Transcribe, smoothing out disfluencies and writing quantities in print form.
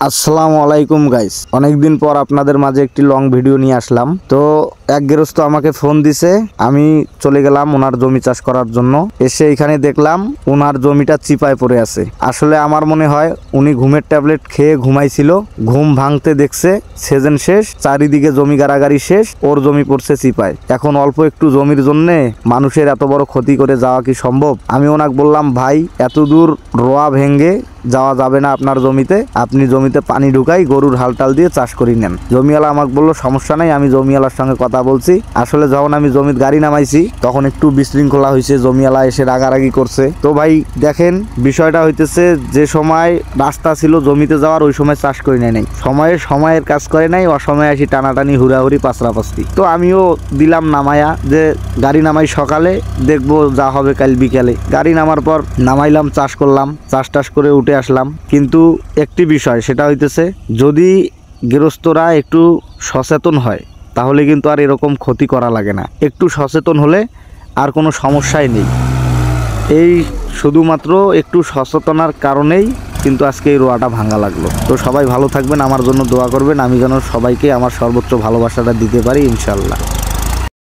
আসসালামু আলাইকুম গাইস, অনেকদিন পর আপনাদের মাঝে একটি লং ভিডিও নিয়ে আসলাম। তো এক গৃহস্থ আমাকে ফোন দিছে, আমি চলে গেলাম ওনার জমি চাষ করার জন্য। এসে এখানে দেখলাম ওনার জমিটা চিপায় পড়ে আছে। আসলে আমার মনে হয় উনি ঘুমের ট্যাবলেট খেয়ে ঘুমাইছিল, ঘুম ভাঙতে দেখছে সেজন শেষ, চারিদিকে জমি গাড়াগাড়ি শেষ, ওর জমি পড়ছে চিপায়। এখন অল্প একটু জমির জন্যে মানুষের এত বড় ক্ষতি করে যাওয়া কি সম্ভব? আমি ওনাকে বললাম, ভাই এত দূর রোয়া ভেঙ্গে যাওয়া যাবে না আপনার জমিতে, আপনি জমিতে পানি ঢুকাই গরুর হালটাল দিয়ে চাষ করি নেন। জমিওয়ালা আমাকে বললো সমস্যা নাই, আমি জমিওয়ালার সঙ্গে কথা বলছি। আসলে যখন আমি জমির গাড়ি নামাইছি তখন একটু বিশৃঙ্খলা হয়েছে, জমিওয়ালা এসে রাগারাগি করছে। তো ভাই দেখেন, বিষয়টা হইতেছে যে সময় রাস্তা ছিল জমিতে যাওয়ার ওই সময় চাষ করি নাই, সময়ের কাজ করে নাই, অসময়ে আসি টানাটানি হুড়াহুড়ি পাঁচরাপাস্তি। তো আমিও দিলাম নামায়া যে গাড়ি নামাই সকালে, দেখবো যা হবে কাল বিকালে। গাড়ি নামার পর নামাইলাম, চাষ করলাম, চাষ করে উঠে আসলাম। কিন্তু একটি বিষয়, সেটা হইতেছে যদি গৃহস্থরা একটু সচেতন হয় তাহলে কিন্তু আর এরকম ক্ষতি করা লাগে না। একটু সচেতন হলে আর কোনো সমস্যাই নেই। এই শুধুমাত্র একটু সচেতনার কারণেই কিন্তু আজকে এই রোয়াটা ভাঙা লাগলো। তো সবাই ভালো থাকবেন, আমার জন্য দোয়া করবেন, আমি যেন সবাইকে আমার সর্বোচ্চ ভালোবাসাটা দিতে পারি ইনশাল্লাহ।